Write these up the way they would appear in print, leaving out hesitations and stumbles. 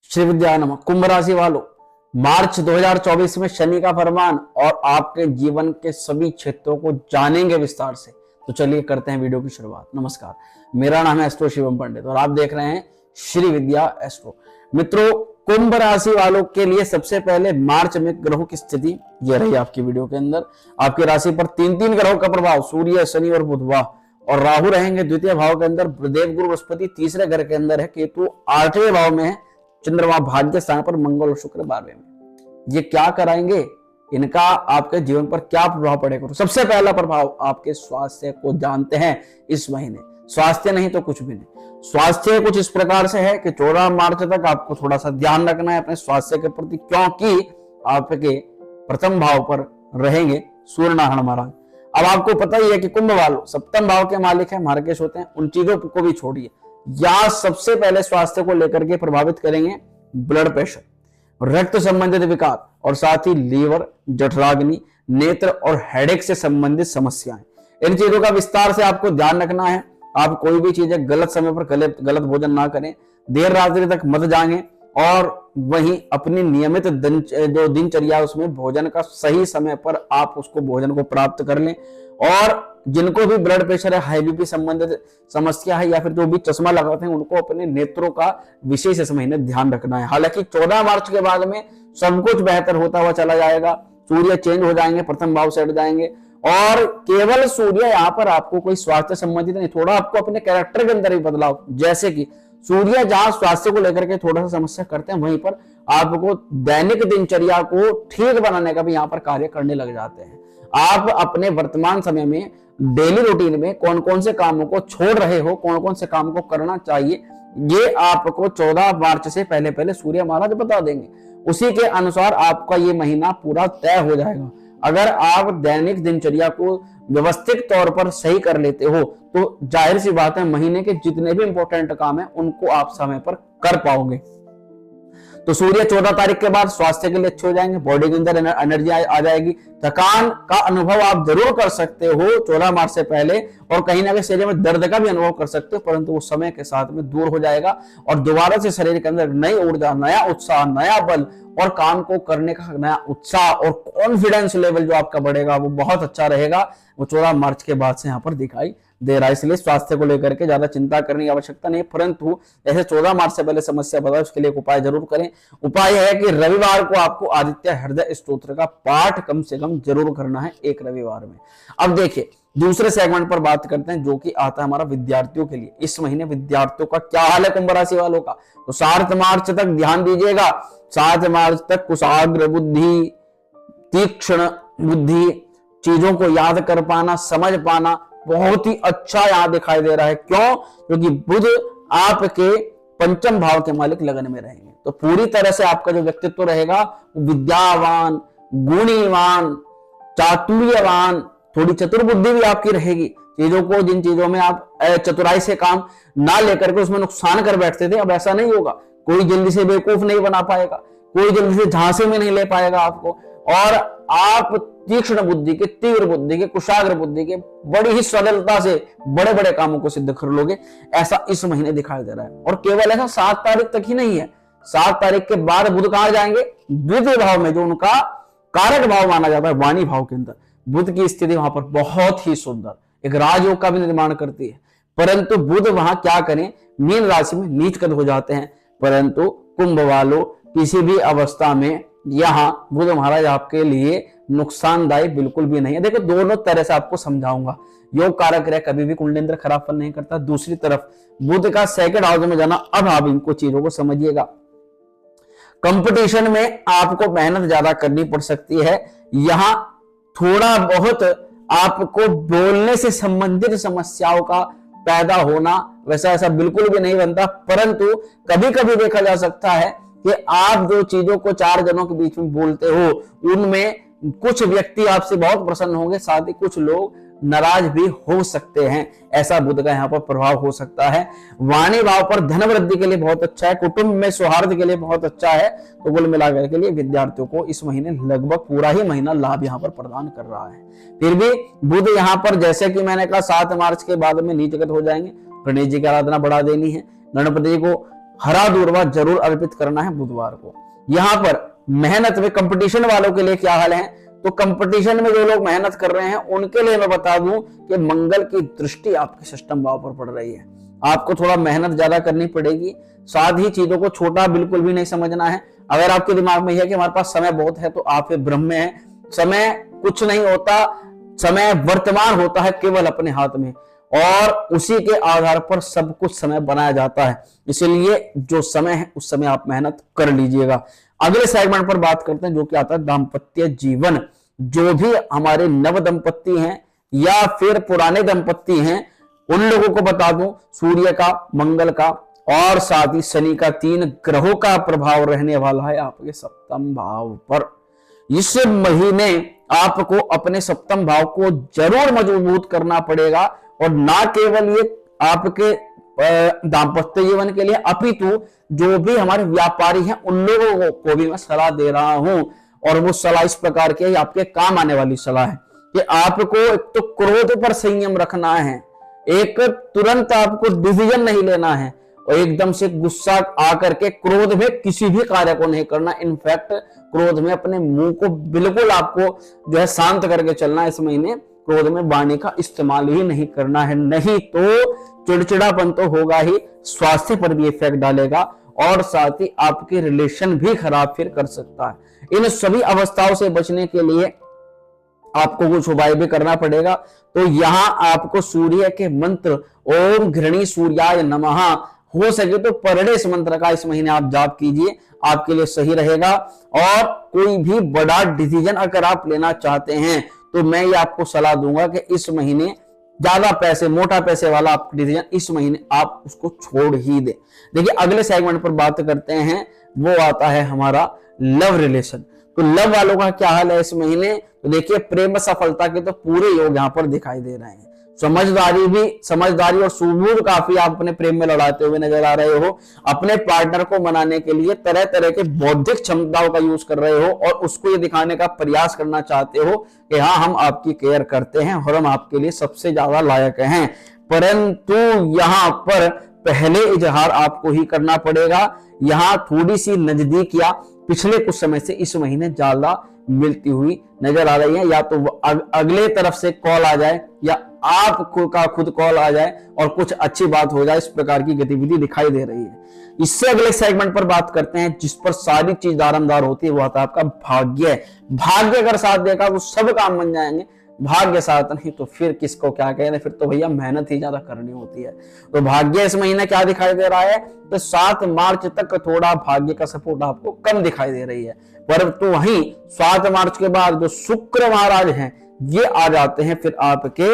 श्री विद्या नमः। कुंभ राशि वालों, मार्च 2024 में शनि का फरमान और आपके जीवन के सभी क्षेत्रों को जानेंगे विस्तार से। तो चलिए करते हैं वीडियो की शुरुआत। नमस्कार, मेरा नाम है एस्ट्रो शिवम पंडित और आप देख रहे हैं श्री विद्या एस्ट्रो। मित्रों, कुंभ राशि वालों के लिए सबसे पहले मार्च में ग्रहों की स्थिति ये रही आपकी वीडियो के अंदर। आपकी राशि पर तीन ग्रहों का प्रभाव, सूर्य, शनि और बुधवार और राहु रहेंगे द्वितीय भाव के अंदर, देवगुरु बृहस्पति तीसरे घर के अंदर है, केतु 8वें भाव में है, चंद्रमा भाग्य स्थान पर, मंगल और शुक्र 12वें में। ये क्या कराएंगे, इनका आपके जीवन पर क्या प्रभाव पड़ेगा? तो सबसे पहला प्रभाव आपके स्वास्थ्य को जानते हैं इस महीने। स्वास्थ्य नहीं तो कुछ भी नहीं। स्वास्थ्य कुछ इस प्रकार से है कि 14 मार्च तक आपको थोड़ा सा ध्यान रखना है अपने स्वास्थ्य के प्रति, क्योंकि आपके प्रथम भाव पर रहेंगे सूर्य नारायण महाराज। अब आपको पता ही है कि कुंभ वालों सप्तम भाव के मालिक है, मार्गेश होते हैं, उन चीजों को भी छोड़िए। या सबसे पहले स्वास्थ्य को लेकर के प्रभावित करेंगे ब्लड प्रेशर, रक्त संबंधित विकार और साथ ही लीवर, जठराग्नि, नेत्र और हेडेक से संबंधित समस्याएं। इन चीजों का विस्तार से आपको ध्यान रखना है। आप कोई भी चीजें गलत समय पर गलत भोजन ना करें, देर रात्रि तक मत जागें और वहीं अपनी नियमित जो दिनचर्या उसमें भोजन का सही समय पर आप उसको भोजन को प्राप्त कर लें। और जिनको भी ब्लड प्रेशर है, हाई बीपी संबंधित समस्या है या फिर जो भी चश्मा लगाते हैं, उनको अपने नेत्रों का विशेष इस महीने ध्यान रखना है। हालांकि 14 मार्च के बाद में सब कुछ बेहतर होता हुआ चला जाएगा। सूर्य चेंज हो जाएंगे, प्रथम भाव से हट जाएंगे और केवल सूर्य यहाँ पर आपको कोई स्वास्थ्य संबंधित नहीं, थोड़ा आपको अपने कैरेक्टर के अंदर भी बदलाव, जैसे कि सूर्य जहां स्वास्थ्य को लेकर के थोड़ा सा समस्या करते हैं, वहीं पर आपको दैनिक दिनचर्या को ठीक बनाने का भी यहाँ पर कार्य करने लग जाते हैं। आप अपने वर्तमान समय में डेली रूटीन में कौन कौन से कामों को छोड़ रहे हो, कौन कौन से काम को करना चाहिए, ये आपको 14 मार्च से पहले सूर्य महाराज बता देंगे। उसी के अनुसार आपका ये महीना पूरा तय हो जाएगा। अगर आप दैनिक दिनचर्या को व्यवस्थित तौर पर सही कर लेते हो तो जाहिर सी बात है महीने के जितने भी इंपॉर्टेंट काम है उनको आप समय पर कर पाओगे। तो सूर्य 14 तारीख के बाद स्वास्थ्य के लिए अच्छे हो जाएंगे, बॉडी के अंदर एनर्जी आ जाएगी। थकान का अनुभव आप जरूर कर सकते हो 14 मार्च से पहले और कहीं ना कहीं शरीर में दर्द का भी अनुभव कर सकते हो, परंतु वो समय के साथ में दूर हो जाएगा और दोबारा से शरीर के अंदर नई ऊर्जा, नया उत्साह, नया बल और काम को करने का नया उत्साह और कॉन्फिडेंस लेवल जो आपका बढ़ेगा वो बहुत अच्छा रहेगा। वो 14 मार्च के बाद से यहाँ पर दिखाई दे रहा है। इसलिए स्वास्थ्य को लेकर के ज्यादा चिंता करने की आवश्यकता नहीं, परंतु ऐसे 14 मार्च से पहले समस्या बताओ, उसके लिए एक उपाय जरूर करें। उपाय है कि रविवार को आपको आदित्य हृदय स्तोत्र का पाठ कम से कम जरूर करना है एक रविवार में। अब देखिए दूसरे सेगमेंट पर बात करते हैं जो कि आता है हमारा विद्यार्थियों के लिए। इस महीने विद्यार्थियों का क्या हाल है कुंभ राशि वालों का, तो 7 मार्च तक ध्यान दीजिएगा। 7 मार्च तक कुशाग्र बुद्धि, तीक्ष्ण बुद्धि, चीजों को याद कर पाना, समझ पाना बहुत ही अच्छा यहां दिखाई दे रहा है। क्यों? क्योंकि बुध आपके पंचम भाव के मालिक लगन में रहेंगे, तो पूरी तरह से आपका जो व्यक्तित्व रहेगा वो विद्यावान, गुणीवान, चातुर्यवान, थोड़ी चतुर बुद्धि भी आपकी रहेगी। चीजों को, जिन चीजों में आप चतुराई से काम ना लेकर के उसमें नुकसान कर बैठते थे, अब ऐसा नहीं होगा। कोई जल्दी से बेवकूफ नहीं बना पाएगा, कोई जल्दी से झांसे में नहीं ले पाएगा आपको, और आप तीक्ष्ण बुद्धि के, तीव्र बुद्धि के, कुशाग्र बुद्धि के बड़ी ही सरलता से बड़े बड़े कामों को सिद्ध कर लोगे, ऐसा इस महीने दिखाई दे रहा है। और केवल ऐसा 7 तारीख तक ही नहीं है, 7 तारीख के बाद बुध कहां जाएंगे? द्वितीय भाव में, जो उनका कारक भाव माना जाता है वाणी भाव के अंदर। बुध की स्थिति वहां पर बहुत ही सुंदर, एक राजयोग का भी निर्माण करती है, परंतु बुध वहां क्या करें, मीन राशि में नीचगत हो जाते हैं। परंतु कुंभ वालों किसी भी अवस्था में यहां बुध महाराज आपके लिए नुकसानदायी बिल्कुल भी नहीं है। देखो दोनों तरह से आपको समझाऊंगा। योग कारक ग्रह कभी भी कुंडली खराब फल नहीं करता। दूसरी तरफ बुध का सेकंड हाउस में जाना, अब आप इनको चीजों को समझिएगा। कंपटीशन में आपको मेहनत ज्यादा करनी पड़ सकती है। यहां थोड़ा बहुत आपको बोलने से संबंधित समस्याओं का पैदा होना, वैसा ऐसा बिल्कुल भी नहीं बनता, परंतु कभी कभी देखा जा सकता है कि आप जो चीजों को 4 जनों के बीच में बोलते हो उनमें कुछ व्यक्ति आपसे बहुत प्रसन्न होंगे, साथ ही कुछ लोग नाराज भी हो सकते हैं। ऐसा बुध का यहाँ पर प्रभाव हो सकता है। वाणी भाव पर धन वृद्धि के लिए बहुत अच्छा है, कुटुंब में सौहार्द के लिए बहुत अच्छा है। तो कुल मिलाकर के लिए विद्यार्थियों को इस महीने लगभग पूरा ही महीना लाभ यहाँ पर प्रदान कर रहा है। फिर भी बुध यहाँ पर जैसे कि मैंने कहा 7 मार्च के बाद में नीचगत हो जाएंगे। गणेश जी की आराधना बढ़ा देनी है, गणपति जी को हरा दूर्वा जरूर अर्पित करना है बुधवार को। यहाँ पर मेहनत में कंपटीशन वालों के लिए क्या हाल है, तो कंपटीशन में जो लोग मेहनत कर रहे हैं उनके लिए मैं बता दूं कि मंगल की दृष्टि आपके षष्ठम भाव पर पड़ रही है। आपको थोड़ा मेहनत ज्यादा करनी पड़ेगी, साथ ही चीजों को छोटा बिल्कुल भी नहीं समझना है। अगर आपके दिमाग में यह है कि हमारे पास समय बहुत है तो आप ब्रह्म में है। समय कुछ नहीं होता, समय वर्तमान होता है केवल अपने हाथ में, और उसी के आधार पर सब कुछ समय बनाया जाता है। इसलिए जो समय है उस समय आप मेहनत कर लीजिएगा। अगले सेगमेंट पर बात करते हैं जो कि आता है दाम्पत्य जीवन। जो भी हमारे नव दंपत्ति हैं या फिर पुराने दंपत्ति हैं उन लोगों को बता दूं, सूर्य का, मंगल का और साथ ही शनि का 3 ग्रहों का प्रभाव रहने वाला है आपके सप्तम भाव पर। इस महीने आपको अपने सप्तम भाव को जरूर मजबूत करना पड़ेगा, और ना केवल ये आपके दाम्पत्य जीवन के लिए अपितु जो भी हमारे व्यापारी हैं उन लोगों को भी मैं सलाह दे रहा हूं, और वो सलाह इस प्रकार की आपके काम आने वाली सलाह है कि आपको एक तो क्रोध पर संयम रखना है, एक तुरंत आपको डिसीजन नहीं लेना है, और एकदम से गुस्सा आकर के क्रोध में किसी भी कार्य को नहीं करना। इनफैक्ट क्रोध में अपने मुंह को बिल्कुल आपको जो है शांत करके चलना। इस महीने क्रोध में वाणी का इस्तेमाल ही नहीं करना है, नहीं तो चिड़चिड़ापन तो होगा ही, स्वास्थ्य पर भी इफेक्ट डालेगा और साथ ही आपके रिलेशन भी खराब फिर कर सकता है। इन सभी अवस्थाओं से बचने के लिए आपको कुछ उपाय भी करना पड़ेगा। तो यहां आपको सूर्य के मंत्र ओम घृणी सूर्याय नमः, हो सके तो पर डे इस मंत्र का इस महीने आप जाप कीजिए, आपके लिए सही रहेगा। और कोई भी बड़ा डिसीजन अगर आप लेना चाहते हैं तो मैं ये आपको सलाह दूंगा कि इस महीने ज्यादा पैसे, मोटा पैसे वाला आप डिसीजन इस महीने आप उसको छोड़ ही दे। देखिए अगले सेगमेंट पर बात करते हैं, वो आता है हमारा लव रिलेशन। तो लव वालों का क्या हाल है इस महीने, तो देखिए प्रेम सफलता के तो पूरे योग यहाँ पर दिखाई दे रहे हैं। समझदारी और सूझबूझ काफी आप अपने प्रेम में लड़ाते हुए नजर आ रहे हो। अपने पार्टनर को मनाने के लिए तरह तरह के बौद्धिक क्षमताओं का यूज कर रहे हो और उसको ये दिखाने का प्रयास करना चाहते हो कि हाँ हम आपकी केयर करते हैं और हम आपके लिए सबसे ज्यादा लायक हैं। परंतु यहाँ पर पहले इजहार आपको ही करना पड़ेगा। यहाँ थोड़ी सी नजदीकियां पिछले कुछ समय से इस महीने ज्यादा मिलती हुई नजर आ रही है। या तो अगले तरफ से कॉल आ जाए या आपको का खुद कॉल आ जाए और कुछ अच्छी बात हो जाए, इस प्रकार की गतिविधि दिखाई दे रही है। इससे अगले सेगमेंट पर बात करते हैं जिस पर सारी चीज दारमदार होती है, वो आता है आपका भाग्य। भाग्य अगर साथ देगा तो सब काम बन जाएंगे, भाग्य साथ नहीं तो फिर किसको क्या कहने, फिर तो भैया मेहनत ही ज्यादा करनी होती है। तो भाग्य इस महीने क्या दिखाई दे रहा है, तो 7 मार्च तक थोड़ा भाग्य का सपोर्ट आपको कम दिखाई दे रही है। परंतु वहीं 7 मार्च के बाद जो शुक्र महाराज हैं ये आ जाते हैं फिर आपके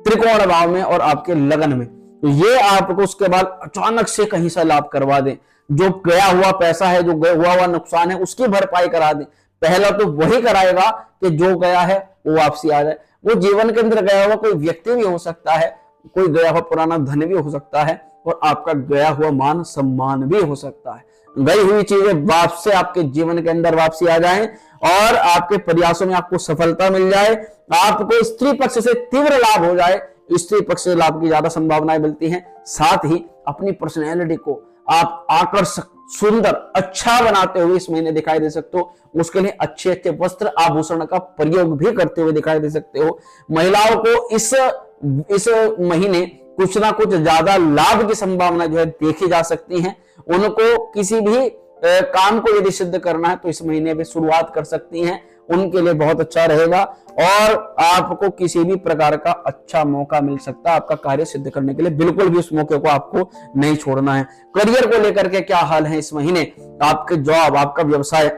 त्रिकोण भाव में और आपके लगन में। तो ये आपको उसके बाद अचानक से कहीं से लाभ करवा दे, जो गया हुआ पैसा है, जो हुआ हुआ नुकसान है उसकी भरपाई करा दे। पहला तो वही कराएगा कि जो गया है वो वापसी आ जाए। वो जीवन के अंदर गया हुआ कोई व्यक्ति भी हो सकता है, कोई गया हुआ पुराना धन भी हो सकता है, और आपका गया हुआ मान सम्मान भी हो सकता है। गई हुई चीजें वापस से आपके जीवन के अंदर वापसी आ जाए और आपके प्रयासों में आपको सफलता मिल जाए। आपको स्त्री पक्ष से तीव्र लाभ हो जाए, स्त्री पक्ष से लाभ की ज्यादा संभावनाएं मिलती हैं। साथ ही अपनी पर्सनैलिटी को आप आकर्षक, सुंदर, अच्छा बनाते हुए इस महीने दिखाई दे सकते हो। उसके लिए अच्छे अच्छे वस्त्र आभूषण का प्रयोग भी करते हुए दिखाई दे सकते हो। महिलाओं को इस महीने कुछ ना कुछ ज्यादा लाभ की संभावना जो है देखी जा सकती है। उनको किसी भी काम को यदि सिद्ध करना है तो इस महीने में शुरुआत कर सकती हैं, उनके लिए बहुत अच्छा रहेगा। और आपको किसी भी प्रकार का अच्छा मौका मिल सकता है आपका कार्य सिद्ध करने के लिए, बिल्कुल भी उस मौके को आपको नहीं छोड़ना है। करियर को लेकर के क्या हाल है इस महीने, आपके जॉब, आपका व्यवसाय,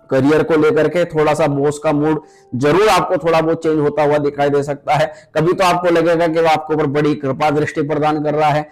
करियर को लेकर के थोड़ा सा बॉस का मूड जरूर आपको थोड़ा बहुत चेंज होता हुआ दिखाई दे सकता है। कभी तो आपको लगेगा कि वो आपके ऊपर बड़ी कृपा दृष्टि प्रदान कर रहा है,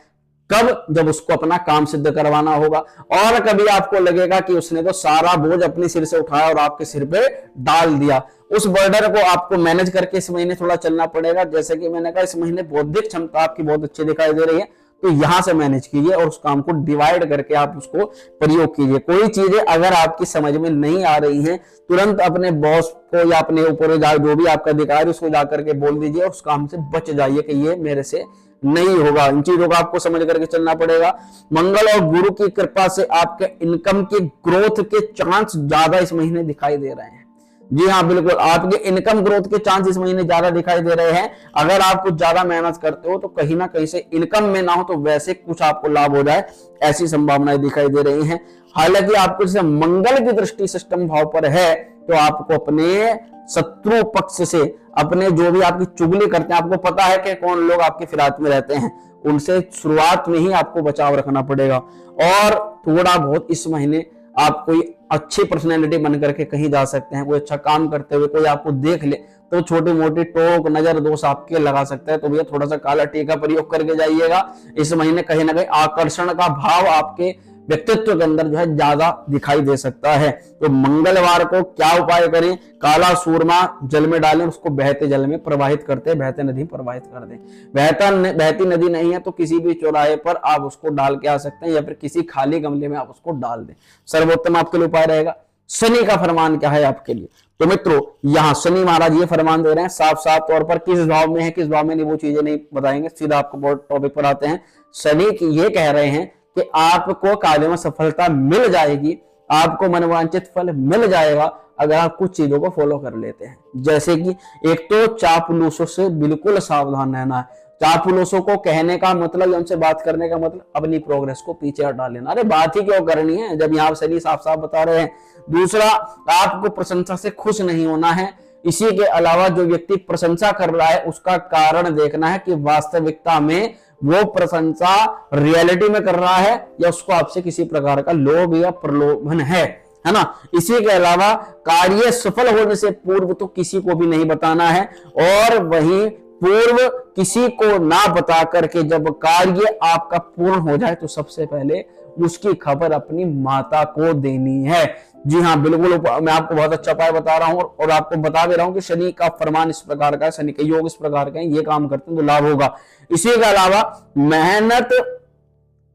कब, जब उसको अपना काम सिद्ध करवाना होगा। और कभी आपको लगेगा कि उसने तो सारा बोझ अपने सिर से उठाया और आपके सिर पे डाल दिया। उस बर्डर को आपको मैनेज करके इस महीने थोड़ा चलना पड़ेगा। जैसे कि मैंने कहा इस महीने बौद्धिक क्षमता आपकी बहुत अच्छी दिखाई दे रही है, तो यहां से मैनेज कीजिए और उस काम को डिवाइड करके आप उसको प्रयोग कीजिए। कोई चीजें अगर आपकी समझ में नहीं आ रही हैं, तुरंत अपने बॉस को या अपने ऊपर जो भी आपका अधिकारी उसको जाकर के बोल दीजिए और उस काम से बच जाइए कि ये मेरे से नहीं होगा। इन चीजों को आपको समझ करके चलना पड़ेगा। मंगल और गुरु की कृपा से आपके इनकम के ग्रोथ के चांस ज्यादा इस महीने दिखाई दे रहे हैं। जी हाँ, बिल्कुल आपके इनकम ग्रोथ के चांस इस महीने ज्यादा दिखाई दे रहे हैं। अगर आप कुछ ज्यादा मेहनत करते हो तो कहीं ना कहीं से इनकम में ना हो तो वैसे कुछ आपको लाभ हो जाए, ऐसी संभावनाएं दिखाई दे रही हैं। हालांकि आपको जैसे मंगल की दृष्टि सप्तम भाव पर है तो आपको अपने शत्रु पक्ष से, अपने जो भी आपकी चुगली करते हैं, आपको पता है कि कौन लोग आपके फिरात में रहते हैं, उनसे शुरुआत में ही आपको बचाव रखना पड़ेगा। और थोड़ा बहुत इस महीने आप कोई अच्छी पर्सनैलिटी बन करके कहीं जा सकते हैं। कोई अच्छा काम करते हुए कोई आपको देख ले तो छोटी मोटी टोक नजर दोष आपके लगा सकता है, तो भैया थोड़ा सा काला टीका प्रयोग करके जाइएगा। इस महीने कहीं ना कहीं आकर्षण का भाव आपके व्यक्तित्व के अंदर जो है ज्यादा दिखाई दे सकता है। तो मंगलवार को क्या उपाय करें? काला सूरमा जल में डालें, उसको बहते जल में प्रवाहित करते, बहते नदी प्रवाहित कर दें। बहती नदी नहीं है तो किसी भी चौराहे पर आप उसको डाल के आ सकते हैं, या फिर किसी खाली गमले में आप उसको डाल दें, सर्वोत्तम आपके लिए उपाय रहेगा। शनि का फरमान क्या है आपके लिए? तो मित्रों, यहाँ शनि महाराज ये फरमान दे रहे हैं साफ साफ तौर पर, किस भाव में है किस भाव में नहीं वो चीजें नहीं बताएंगे, सीधा आपको टॉपिक पर आते हैं। शनि ये कह रहे हैं कि आपको कार्य में सफलता मिल जाएगी, आपको मनोवांछित फल मिल जाएगा अगर आप कुछ चीजों को फॉलो कर लेते हैं। जैसे कि एक तो चापलूसों से बिल्कुल सावधान रहना है। चापलूसों को कहने का मतलब, उनसे बात करने का मतलब अपनी प्रोग्रेस को पीछे हटा लेना। अरे बात ही क्यों करनी है जब यहाँ शनि साफ साफ बता रहे हैं। दूसरा, आपको प्रशंसा से खुश नहीं होना है। इसी के अलावा जो व्यक्ति प्रशंसा कर रहा है उसका कारण देखना है कि वास्तविकता में वो प्रशंसा रियलिटी में कर रहा है या उसको आपसे किसी प्रकार का लोभ या प्रलोभन है ना। इसी के अलावा कार्य सफल होने से पूर्व तो किसी को भी नहीं बताना है, और वहीं पूर्व किसी को ना बता करके जब कार्य आपका पूर्ण हो जाए तो सबसे पहले उसकी खबर अपनी माता को देनी है। जी हाँ, बिल्कुल मैं आपको बहुत अच्छा उपाय बता रहा हूं और आपको बता भी रहा हूं कि शनि का फरमान इस प्रकार का है, शनि के योग इस प्रकार के हैं, ये काम करते हैं तो लाभ होगा। इसी के अलावा मेहनत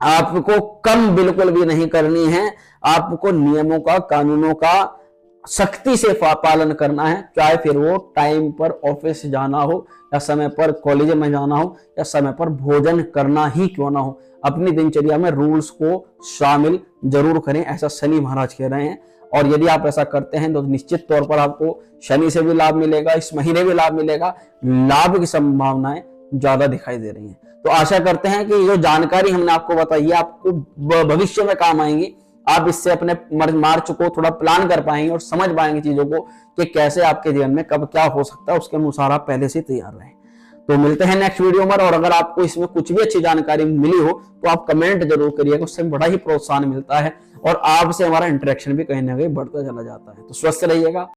आपको कम बिल्कुल भी नहीं करनी है। आपको नियमों का, कानूनों का सख्ती से पालन करना है, चाहे फिर वो टाइम पर ऑफिस जाना हो या समय पर कॉलेज में जाना हो या समय पर भोजन करना ही क्यों ना हो। अपनी दिनचर्या में रूल्स को शामिल जरूर करें, ऐसा शनि महाराज कह रहे हैं। और यदि आप ऐसा करते हैं तो निश्चित तौर पर आपको शनि से भी लाभ मिलेगा, इस महीने भी लाभ मिलेगा, लाभ की संभावनाएं ज्यादा दिखाई दे रही हैं। तो आशा करते हैं कि जो जानकारी हमने आपको बताई है आपको भविष्य में काम आएंगी। आप इससे अपने मार्च को थोड़ा प्लान कर पाएंगे और समझ पाएंगे चीजों को कि कैसे आपके जीवन में कब क्या हो सकता है, उसके अनुसार आप पहले से तैयार रहें। तो मिलते हैं नेक्स्ट वीडियो में। और अगर आपको इसमें कुछ भी अच्छी जानकारी मिली हो तो आप कमेंट जरूर करिएगा, उससे बड़ा ही प्रोत्साहन मिलता है और आपसे हमारा इंटरेक्शन भी कहीं ना कहीं बढ़ता चला जाता है। तो स्वस्थ रहिएगा।